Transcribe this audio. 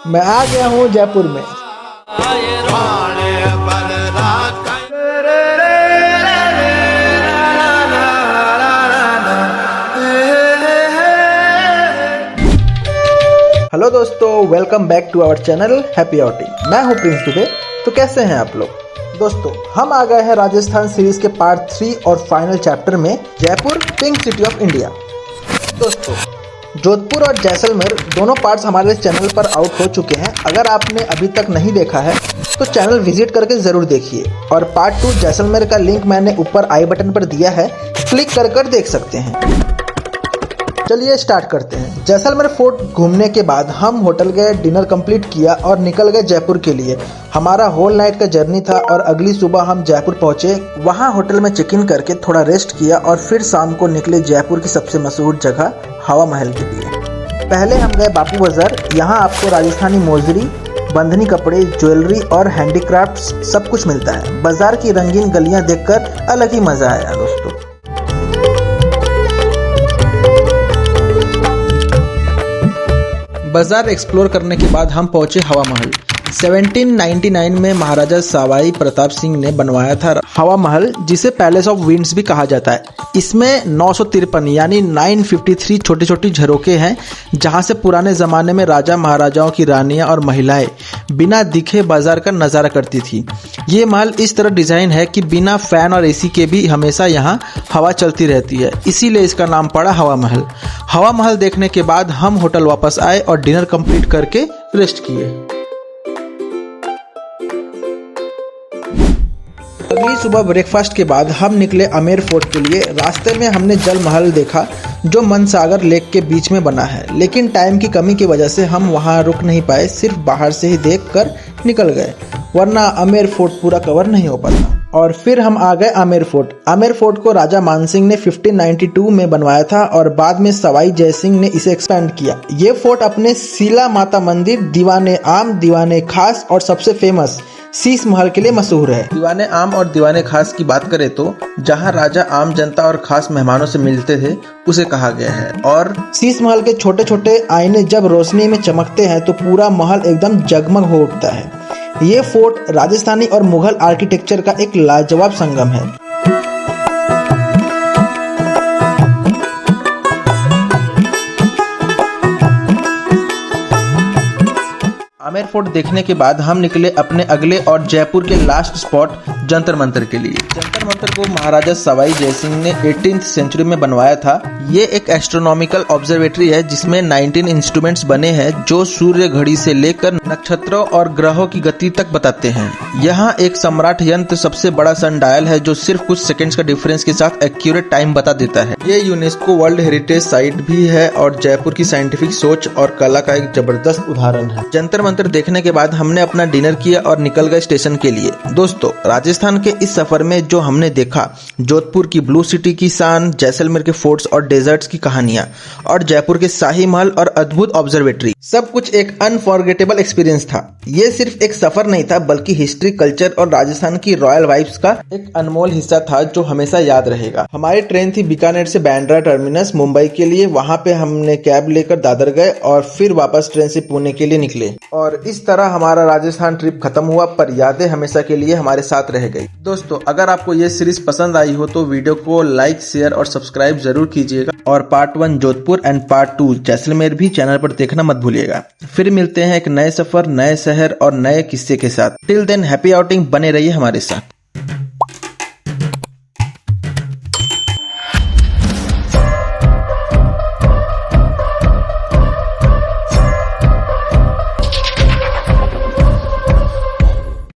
मैं आ गया हूँ जयपुर में। हेलो दोस्तों, welcome back to our channel happy outing. मैं हूँ प्रिंस दुबे। तो कैसे हैं आप लोग? दोस्तों, हम आ गए हैं राजस्थान सीरीज के पार्ट 3 और फाइनल चैप्टर में, Jaipur pink city of India. दोस्तों, जोधपुर और जैसलमेर दोनों पार्ट्स हमारे चैनल पर आउट हो चुके हैं। अगर आपने अभी तक नहीं देखा है तो चैनल विजिट करके ज़रूर देखिए। और पार्ट 2 जैसलमेर का लिंक मैंने ऊपर आई बटन पर दिया है, क्लिक कर देख सकते हैं। चलिए स्टार्ट करते हैं। जैसलमेर फोर्ट घूमने के बाद हम होटल गए, डिनर कंप्लीट किया और निकल गए जयपुर के लिए। हमारा होल नाइट का जर्नी था और अगली सुबह हम जयपुर पहुंचे। वहां होटल में चेक इन करके थोड़ा रेस्ट किया और फिर शाम को निकले जयपुर की सबसे मशहूर जगह हवा महल के लिए। पहले हम गए बापू बाजार। यहाँ आपको राजस्थानी मोजरी, बंधनी कपड़े, ज्वेलरी और हैंडीक्राफ्ट्स सब कुछ मिलता है। बाजार की रंगीन गलियां देखकर अलग ही मजा आया दोस्तों। बाजार एक्सप्लोर करने के बाद हम पहुंचे हवा महल। 1799 में महाराजा सवाई प्रताप सिंह ने बनवाया था हवा महल, जिसे पैलेस ऑफ विंड्स भी कहा जाता है। इसमें 953 यानी 953 छोटी छोटी झरोके हैं, जहां से पुराने ज़माने में राजा महाराजाओं की रानियां और महिलाएं बिना दिखे बाजार का नज़ारा करती थी। ये महल इस तरह डिज़ाइन है कि बिना फैन और एसी के भी हमेशा यहाँ हवा चलती रहती है, इसीलिए इसका नाम पड़ा हवा महल। हवा महल देखने के बाद हम होटल वापस आए और डिनर कंप्लीट करके रेस्ट किए। अगली सुबह ब्रेकफास्ट के बाद हम निकले आमेर फोर्ट के लिए। रास्ते में हमने जल महल देखा जो मनसागर लेक के बीच में बना है, लेकिन टाइम की कमी की वजह से हम वहां रुक नहीं पाए, सिर्फ बाहर से ही देखकर निकल गए, वरना आमेर फोर्ट पूरा कवर नहीं हो पाता। और फिर हम आ गए आमेर फोर्ट। आमेर फोर्ट को राजा मानसिंह ने 1592 में बनवाया था और बाद में सवाई जयसिंह ने इसे एक्सपेंड किया। ये फोर्ट अपने शीला माता मंदिर, दीवाने आम, दीवाने खास और सबसे फेमस शीश महल के लिए मशहूर है। दीवाने आम और दीवाने खास की बात करें तो जहां राजा आम जनता और खास मेहमानों से मिलते थे उसे कहा गया है। और शीश महल के छोटे छोटे आईने जब रोशनी में चमकते हैं तो पूरा महल एकदम जगमग हो उठता है। ये फोर्ट राजस्थानी और मुगल आर्किटेक्चर का एक लाजवाब संगम है। आमेर फोर्ट देखने के बाद हम निकले अपने अगले और जयपुर के लास्ट स्पॉट जंतर मंतर के लिए। जंतर मंतर को महाराजा सवाई जयसिंह ने 18th सेंचुरी में बनवाया था। ये एक एस्ट्रोनॉमिकल ऑब्जर्वेटरी है जिसमें 19 इंस्ट्रूमेंट्स बने हैं जो सूर्य घड़ी से लेकर नक्षत्रों और ग्रहों की गति तक बताते हैं। यहाँ एक सम्राट यंत्र सबसे बड़ा सन डायल है जो सिर्फ कुछ सेकेंड्स का डिफरेंस के साथ एक्यूरेट टाइम बता देता है। ये यूनेस्को वर्ल्ड हेरिटेज साइट भी है और जयपुर की साइंटिफिक सोच और कला का एक जबरदस्त उदाहरण है। जंतर मंतर देखने के बाद हमने अपना डिनर किया और निकल गए स्टेशन के लिए। दोस्तों, राजस्थान के इस सफर में जो हमने देखा, जोधपुर की ब्लू सिटी की शान, जैसलमेर के फोर्ट्स और डेजर्ट्स की कहानियां और जयपुर के शाही महल और अद्भुत ऑब्जर्वेटरी, सब कुछ एक अनफॉरगेटेबल एक्सपीरियंस था। ये सिर्फ एक सफर नहीं था बल्कि हिस्ट्री, कल्चर और राजस्थान की रॉयल वाइब्स का एक अनमोल हिस्सा था जो हमेशा याद रहेगा। हमारी ट्रेन थी बीकानेर से बांद्रा टर्मिनस मुंबई के लिए। वहां पे हमने कैब लेकर दादर गए और फिर वापस ट्रेन से पुणे के लिए निकले। और इस तरह हमारा राजस्थान ट्रिप खत्म हुआ, पर यादें हमेशा के लिए हमारे साथ रह गई। दोस्तों, अगर आपको ये सीरीज पसंद आई हो तो वीडियो को लाइक, शेयर और सब्सक्राइब जरूर कीजिएगा। और part 1 Jodhpur and part 2 Jaisalmer भी चैनल पर देखना मत भूलिएगा। फिर मिलते हैं एक नए सफर, नए शहर और नए किस्से के साथ। टिल देन हैप्पी आउटिंग, बने रहिए हमारे साथ।